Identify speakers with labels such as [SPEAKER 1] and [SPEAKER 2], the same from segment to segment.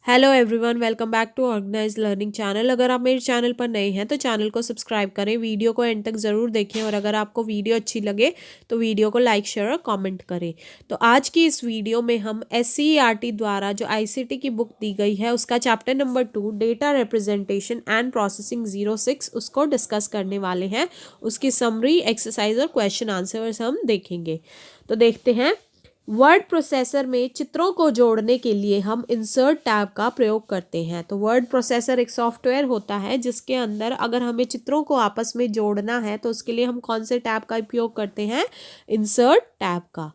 [SPEAKER 1] Hello everyone, welcome back to organise learning channel. अगर आप मेरे चैनल पर नए हैं तो चैनल को सब्सक्राइब करें, वीडियो को एंड तक ज़रूर देखें और अगर आपको वीडियो अच्छी लगे तो वीडियो को लाइक शेयर और कमेंट करें। तो आज की इस वीडियो में हम SCERT द्वारा जो ICT की बुक दी गई है उसका chapter number 2 data representation and processing 06 उसको डिस्कस करने वाले हैं। उसकी समरी, एक्सरसाइज और क्वेश्चन आंसर्स हम देखेंगे। तो देखते हैं। वर्ड प्रोसेसर में चित्रों को जोड़ने के लिए हम इंसर्ट टैब का प्रयोग करते हैं। तो वर्ड प्रोसेसर एक सॉफ्टवेयर होता है जिसके अंदर अगर हमें चित्रों को आपस में जोड़ना है तो उसके लिए हम कौन से टैब का उपयोग करते हैं? इंसर्ट टैब का।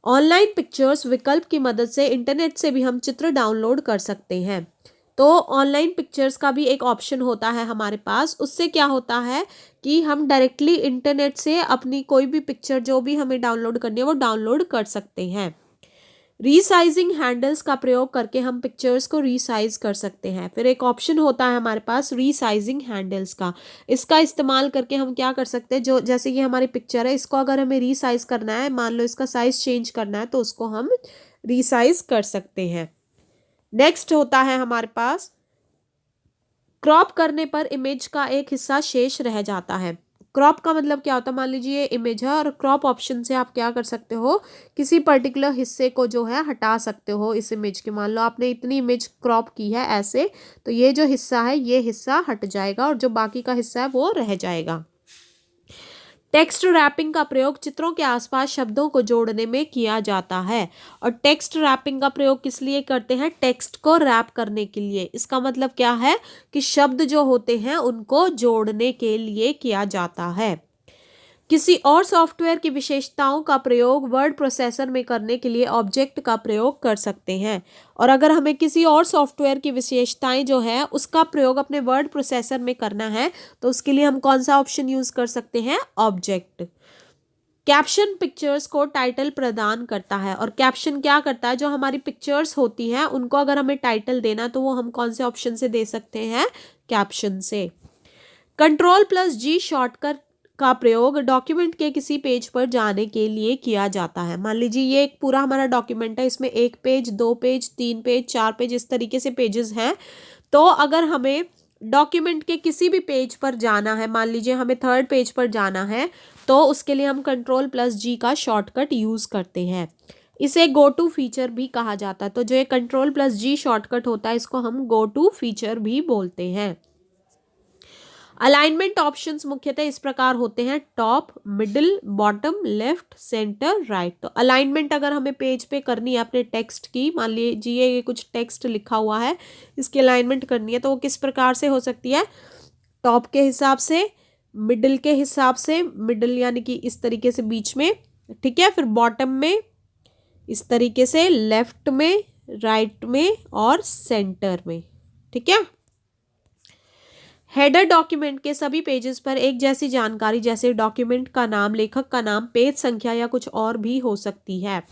[SPEAKER 1] ऑनलाइन पिक्चर्स विकल्प की मदद से इंटरनेट से भी हम चित्र डाउनलोड कर सकते हैं। तो ऑनलाइन पिक्चर्स का भी एक ऑप्शन होता है हमारे पास। उससे क्या होता है कि हम डायरेक्टली इंटरनेट से अपनी कोई भी पिक्चर जो भी हमें डाउनलोड करनी है वो डाउनलोड कर सकते हैं। रीसाइजिंग हैंडल्स का प्रयोग करके हम पिक्चर्स को रीसाइज कर सकते हैं। फिर एक ऑप्शन होता है हमारे पास रीसाइजिंग हैंडल्स का। इसका इस्तेमाल करके हम क्या कर सकते हैं, जो जैसे कि हमारी पिक्चर है इसको अगर हमें रीसाइज करना है, मान लो इसका साइज चेंज करना है, तो उसको हम रीसाइज कर सकते हैं। नेक्स्ट होता है हमारे पास क्रॉप करने पर इमेज का एक हिस्सा शेष रह जाता है। क्रॉप का मतलब क्या होता है? मान लीजिए ये इमेज है और क्रॉप ऑप्शन से आप क्या कर सकते हो, किसी पर्टिकुलर हिस्से को जो है हटा सकते हो इस इमेज के। मान लो आपने इतनी इमेज क्रॉप की है ऐसे, तो ये जो हिस्सा है ये हिस्सा हट जाएगा और जो बाकी का हिस्सा है वो रह जाएगा। टेक्स्ट रैपिंग का प्रयोग चित्रों के आसपास शब्दों को जोड़ने में किया जाता है। और टेक्स्ट रैपिंग का प्रयोग किस लिए करते हैं? टेक्स्ट को रैप करने के लिए। इसका मतलब क्या है कि शब्द जो होते हैं उनको जोड़ने के लिए किया जाता है। किसी और सॉफ्टवेयर की विशेषताओं का प्रयोग वर्ड प्रोसेसर में करने के लिए ऑब्जेक्ट का प्रयोग कर सकते हैं। और अगर हमें किसी और सॉफ्टवेयर की विशेषताएं जो है उसका प्रयोग अपने वर्ड प्रोसेसर में करना है तो उसके लिए हम कौन सा ऑप्शन यूज कर सकते हैं? ऑब्जेक्ट। कैप्शन पिक्चर्स को टाइटल प्रदान करता है। और कैप्शन क्या करता है? जो हमारी पिक्चर्स होती हैं उनको अगर हमें टाइटल देना तो वो हम कौन से ऑप्शन से दे सकते हैं? कैप्शन से। Ctrl+G शॉर्टकट का प्रयोग डॉक्यूमेंट के किसी पेज पर जाने के लिए किया जाता है। मान लीजिए ये एक पूरा हमारा डॉक्यूमेंट है, इसमें 1 पेज, 2 पेज, 3 पेज, 4 पेज, इस तरीके से पेजेस हैं। तो अगर हमें डॉक्यूमेंट के किसी भी पेज पर जाना है, मान लीजिए हमें 3rd पेज पर जाना है, तो उसके लिए हम Ctrl+G का शॉर्टकट यूज करते हैं। इसे गो टू फीचर भी कहा जाता है। तो जो ये Ctrl+G शॉर्टकट होता है इसको हम गो टू फीचर भी बोलते हैं। अलाइनमेंट ऑप्शंस मुख्यतः इस प्रकार होते हैं: top, middle, bottom, left, centre, right. तो अलाइनमेंट अगर हमें पेज पे करनी है अपने टेक्स्ट की, मान लीजिए ये कुछ टेक्स्ट लिखा हुआ है, इसकी अलाइनमेंट करनी है, तो वो किस प्रकार से हो सकती है? टॉप के हिसाब से, मिडिल के हिसाब से, मिडिल यानी कि इस तरीके से बीच में, ठीक है, फिर बॉटम में इस तरीके से, लेफ्ट में, राइट में और सेंटर में, ठीक है। हेडर डॉक्यूमेंट के सभी पेजेस पर एक जैसी जानकारी जैसे डॉक्यूमेंट का नाम, लेखक का नाम, पेज संख्या या कुछ और भी हो सकती है।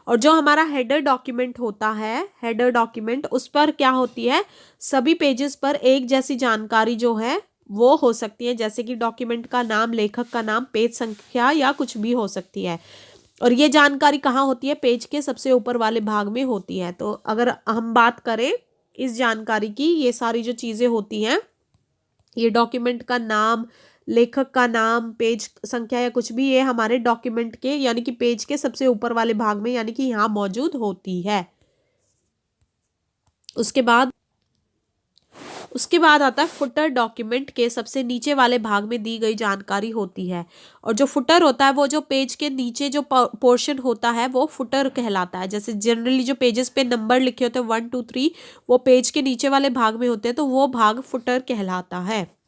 [SPEAKER 1] और जो हमारा हेडर डॉक्यूमेंट होता है, हेडर डॉक्यूमेंट, उस पर क्या होती है? सभी पेजेस पर एक जैसी जानकारी जो है वो हो सकती है, जैसे कि डॉक्यूमेंट का नाम, लेखक का नाम, पेज संख्या या कुछ भी हो सकती है। और ये जानकारी कहाँ होती है? पेज के सबसे ऊपर वाले भाग में होती है। तो अगर हम बात करें इस जानकारी की, ये सारी जो चीज़ें होती हैं, ये डॉक्यूमेंट का नाम, लेखक का नाम, पेज संख्या या कुछ भी, ये हमारे डॉक्यूमेंट के यानी कि पेज के सबसे ऊपर वाले भाग में यानी कि यहाँ मौजूद होती है। उसके बाद आता है फुटर। डॉक्यूमेंट के सबसे नीचे वाले भाग में दी गई जानकारी होती है। और जो फुटर होता है वो जो पेज के नीचे जो पोर्शन होता है वो फुटर कहलाता है। जैसे जनरली जो पेजेस पे नंबर लिखे होते हैं 1 2 3, वो पेज के नीचे वाले भाग में होते हैं, तो वो भाग फुटर कहलाता है।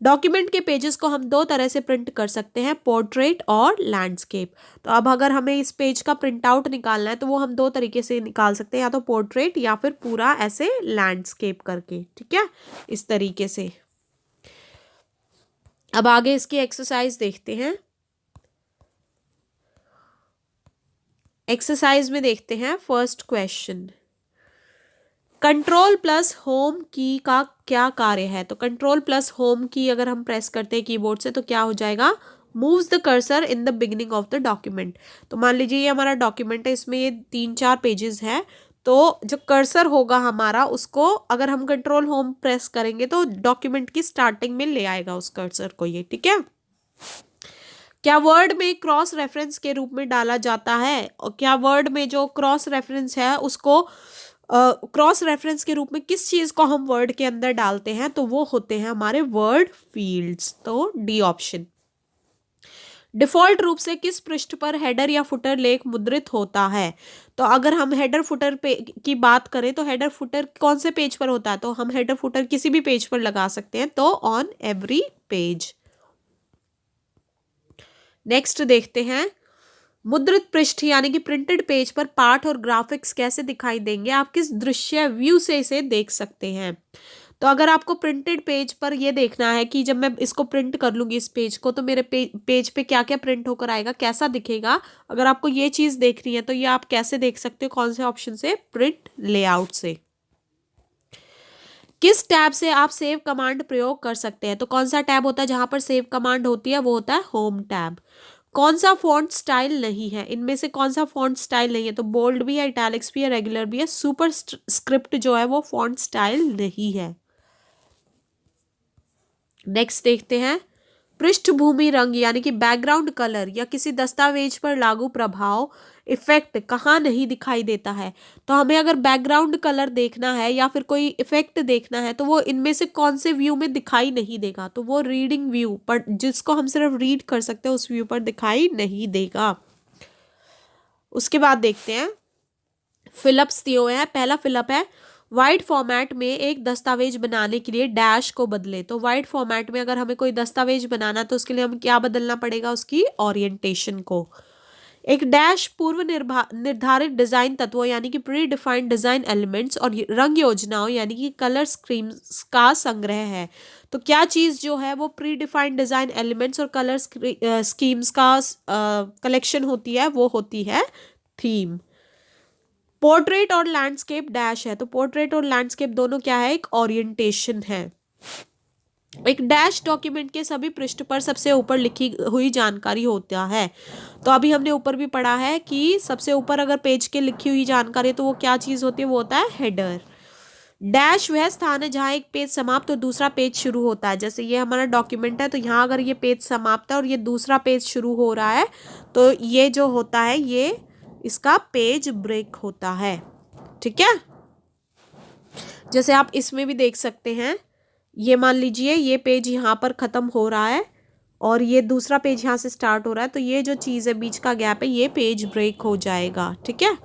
[SPEAKER 1] डॉक्यूमेंट के पेजेस को हम 2 तरह से प्रिंट कर सकते हैं: पोर्ट्रेट और लैंडस्केप। तो अब अगर हमें इस पेज का प्रिंट आउट निकालना है तो वो हम 2 तरीके से निकाल सकते हैं, या तो पोर्ट्रेट या फिर पूरा ऐसे लैंडस्केप करके, ठीक है, इस तरीके से। अब आगे इसकी एक्सरसाइज देखते हैं। एक्सरसाइज में देखते हैं फर्स्ट क्वेश्चन। Ctrl+Home की का क्या कार्य है? तो Ctrl+Home की अगर हम प्रेस करते हैं कीबोर्ड से तो क्या हो जाएगा? Moves the cursor in the beginning of the document. तो मान लीजिए ये हमारा डॉक्यूमेंट है, इसमें ये 3 4 पेजेस है, तो जो कर्सर होगा हमारा, उसको अगर हम कंट्रोल होम प्रेस करेंगे तो डॉक्यूमेंट की स्टार्टिंग में ले आएगा उस कर्सर को ये, ठीक है। क्या वर्ड में क्रॉस रेफरेंस के रूप में डाला जाता है, और क्या वर्ड में जो क्रॉस रेफरेंस है उसको क्रॉस रेफरेंस के रूप में किस चीज को हम वर्ड के अंदर डालते हैं, तो वो होते हैं हमारे वर्ड फील्ड्स। तो डी ऑप्शन। डिफॉल्ट रूप से किस पृष्ठ पर हेडर या फुटर लेख मुद्रित होता है, तो अगर हम हेडर फुटर पे की बात करें तो हेडर फुटर कौन से पेज पर होता है, तो हम हेडर फुटर किसी भी पेज पर लगा सकते हैं, तो ऑन एवरी पेज। नेक्स्ट देखते हैं, मुद्रित पृष्ठ यानी कि प्रिंटेड पेज पर पाठ और ग्राफिक्स कैसे दिखाई देंगे, आप किस दृश्य व्यू से इसे देख सकते हैं। तो अगर आपको प्रिंटेड पेज पर ये देखना है कि जब मैं इसको प्रिंट कर लूंगी इस पेज को, तो मेरे पेज पे क्या क्या प्रिंट होकर आएगा, कैसा दिखेगा, अगर आपको ये चीज देखनी है तो ये आप कैसे देख सकते हो, कौन से ऑप्शन से, प्रिंट लेआउट से। किस टैब से आप सेव कमांड प्रयोग कर सकते हैं, तो कौन सा टैब होता है जहां पर सेव कमांड होती है, वो होता है होम टैब। कौन सा फॉन्ट स्टाइल नहीं है, इनमें से कौन सा फॉन्ट स्टाइल नहीं है, तो बोल्ड भी है, इटैलिक्स भी है, रेगुलर भी है, सुपर स्क्रिप्ट जो है वो फॉन्ट स्टाइल नहीं है। नेक्स्ट देखते हैं, पृष्ठभूमि रंग यानी कि बैकग्राउंड कलर या किसी दस्तावेज पर लागू प्रभाव इफेक्ट कहाँ नहीं दिखाई देता है, तो हमें अगर बैकग्राउंड कलर देखना है या फिर कोई इफेक्ट देखना है तो वो इनमें से कौन से व्यू में दिखाई नहीं देगा, तो वो रीडिंग व्यू पर, जिसको हम सिर्फ रीड कर सकते हैं उस व्यू पर दिखाई नहीं देगा। उसके बाद देखते हैं, फिलअप्स दिए हुए हैं। पहला फिलअप है, वाइड फॉर्मेट में एक दस्तावेज बनाने के लिए डैश को बदले, तो वाइड फॉर्मेट में अगर हमें कोई दस्तावेज बनाना तो उसके लिए हम क्या बदलना पड़ेगा, उसकी ओरिएंटेशन को। एक डैश पूर्व निर्धारित डिजाइन तत्वों यानी कि प्री डिफाइंड डिजाइन एलिमेंट्स और रंग योजनाओं यानी कि कलर स्कीम्स का संग्रह है, तो क्या चीज जो है वो प्री डिफाइंड डिजाइन एलिमेंट्स और कलर स्कीम्स का कलेक्शन होती है, वो होती है थीम। पोर्ट्रेट और लैंडस्केप डैश है, तो पोर्ट्रेट और लैंडस्केप दोनों क्या है, एक ओरिएंटेशन है। एक डैश डॉक्यूमेंट के सभी पृष्ठ पर सबसे ऊपर लिखी हुई जानकारी होता है, तो अभी हमने ऊपर भी पढ़ा है कि सबसे ऊपर अगर पेज के लिखी हुई जानकारी है तो वो क्या चीज होती है, वो होता है हेडर। डैश वह स्थान है जहां एक पेज समाप्त और दूसरा पेज शुरू होता है, जैसे ये हमारा डॉक्यूमेंट है तो यहाँ अगर ये पेज समाप्त है और ये दूसरा पेज शुरू हो रहा है तो ये जो होता है ये इसका पेज ब्रेक होता है, ठीक है। जैसे आप इसमें भी देख सकते हैं, ये मान लीजिए ये पेज यहाँ पर ख़त्म हो रहा है और ये दूसरा पेज यहाँ से स्टार्ट हो रहा है, तो ये जो चीज़ है बीच का गैप है ये पेज ब्रेक हो जाएगा, ठीक है।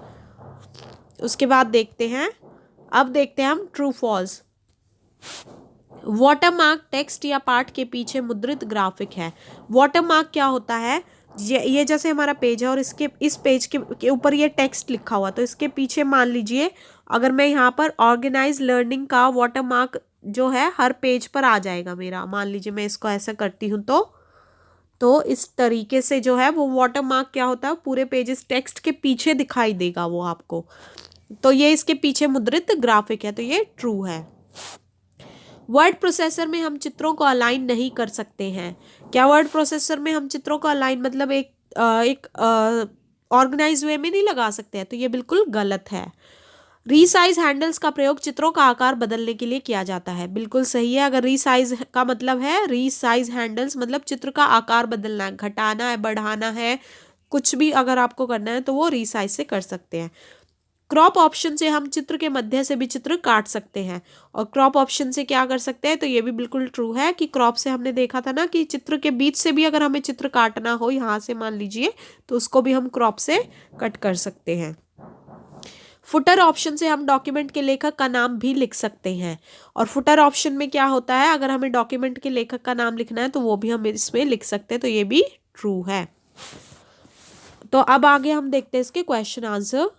[SPEAKER 1] उसके बाद देखते हैं, अब देखते हैं हम ट्रू फॉल्स। वाटरमार्क टेक्स्ट या पाठ के पीछे मुद्रित ग्राफिक है। वाटरमार्क क्या होता है, ये जैसे हमारा पेज है और इसके इस पेज के ऊपर ये टेक्स्ट लिखा हुआ, तो इसके पीछे मान लीजिए अगर मैं यहाँ पर ऑर्गेनाइज लर्निंग का वाटरमार्क जो है हर पेज पर आ जाएगा मेरा, मान लीजिए मैं इसको ऐसा करती हूँ तो इस तरीके से जो है वो वाटरमार्क क्या होता है, पूरे पेजेस टेक्स्ट के पीछे दिखाई देगा वो आपको, तो ये इसके पीछे मुद्रित ग्राफिक है, तो ये ट्रू है। वर्ड प्रोसेसर में हम चित्रों को अलाइन नहीं कर सकते हैं, क्या वर्ड प्रोसेसर में हम चित्रों को अलाइन मतलब एक ऑर्गेनाइज वे में नहीं लगा सकते हैं, तो ये बिल्कुल गलत है। रीसाइज हैंडल्स का प्रयोग चित्रों का आकार बदलने के लिए किया जाता है, बिल्कुल सही है। अगर रीसाइज का मतलब है, रीसाइज हैंडल्स मतलब चित्र का आकार बदलना है, घटाना है, बढ़ाना है, कुछ भी अगर आपको करना है तो वो रीसाइज से कर सकते हैं। क्रॉप ऑप्शन से हम चित्र के मध्य से भी चित्र काट सकते हैं, और क्रॉप ऑप्शन से क्या कर सकते हैं, तो ये भी बिल्कुल ट्रू है कि क्रॉप से हमने देखा था ना कि चित्र के बीच से भी अगर हमें चित्र काटना हो यहाँ से मान लीजिए, तो उसको भी हम क्रॉप से कट कर सकते हैं। फुटर ऑप्शन से हम डॉक्यूमेंट के लेखक का नाम भी लिख सकते हैं, और फुटर ऑप्शन में क्या होता है, अगर हमें डॉक्यूमेंट के लेखक का नाम लिखना है तो वो भी हम इसमें लिख सकते हैं, तो ये भी ट्रू है। तो अब आगे हम देखते हैं इसके क्वेश्चन आंसर।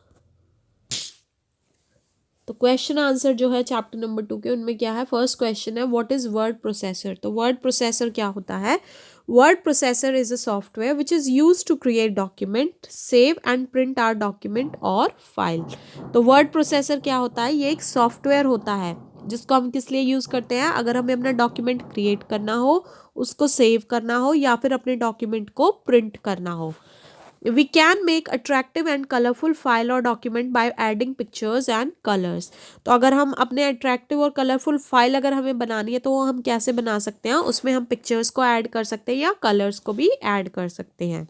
[SPEAKER 1] तो क्वेश्चन आंसर जो है चैप्टर नंबर 2 के, उनमें क्या है, फर्स्ट क्वेश्चन है व्हाट इज वर्ड प्रोसेसर। तो वर्ड प्रोसेसर क्या होता है, word processor is a software which is use to create document, save and print are document और फाइल। तो वर्ड प्रोसेसर क्या होता है, ये एक सॉफ्टवेयर होता है जिसको हम किस लिए यूज करते हैं, अगर हमें अपना डॉक्यूमेंट क्रिएट करना हो, उसको सेव करना हो या फिर अपने डॉक्यूमेंट को प्रिंट करना हो। We can make attractive and colourful file और document by adding pictures and colours. तो अगर हम अपने अट्रैक्टिव और कलरफुल फाइल अगर हमें बनानी है तो वो हम कैसे बना सकते हैं, उसमें हम पिक्चर्स को ऐड कर सकते हैं या कलर्स को भी ऐड कर सकते हैं।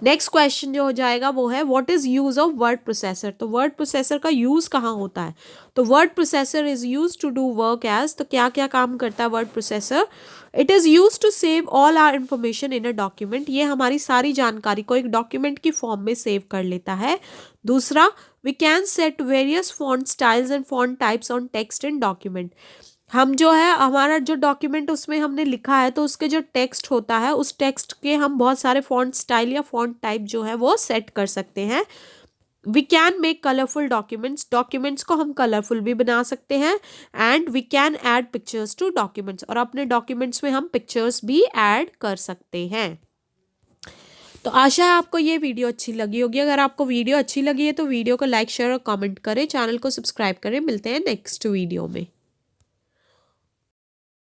[SPEAKER 1] नेक्स्ट क्वेश्चन जो हो जाएगा वो है what is use of word processor. तो वर्ड प्रोसेसर का यूज कहाँ होता है, तो word processor is use to do work as, तो क्या क्या काम करता है word processor. It is use to save all are information in a document, ये हमारी सारी जानकारी को एक डॉक्यूमेंट की फॉर्म में सेव कर लेता है। दूसरा, we can set various font styles and font types on text in document, हम जो है हमारा जो डॉक्यूमेंट उसमें हमने लिखा है तो उसके जो टेक्स्ट होता है उस टेक्स्ट के हम बहुत सारे फॉन्ट स्टाइल या फॉन्ट टाइप जो है वो सेट कर सकते हैं। We can make colourful documents, documents को हम कलरफुल भी बना सकते हैं। And we can add pictures to documents, और अपने डॉक्यूमेंट्स में हम पिक्चर्स भी ऐड कर सकते हैं। तो आशा है आपको ये वीडियो अच्छी लगी होगी। अगर आपको वीडियो अच्छी लगी है तो वीडियो को लाइक शेयर और कमेंट करें, चैनल को सब्सक्राइब करें। मिलते हैं नेक्स्ट वीडियो में।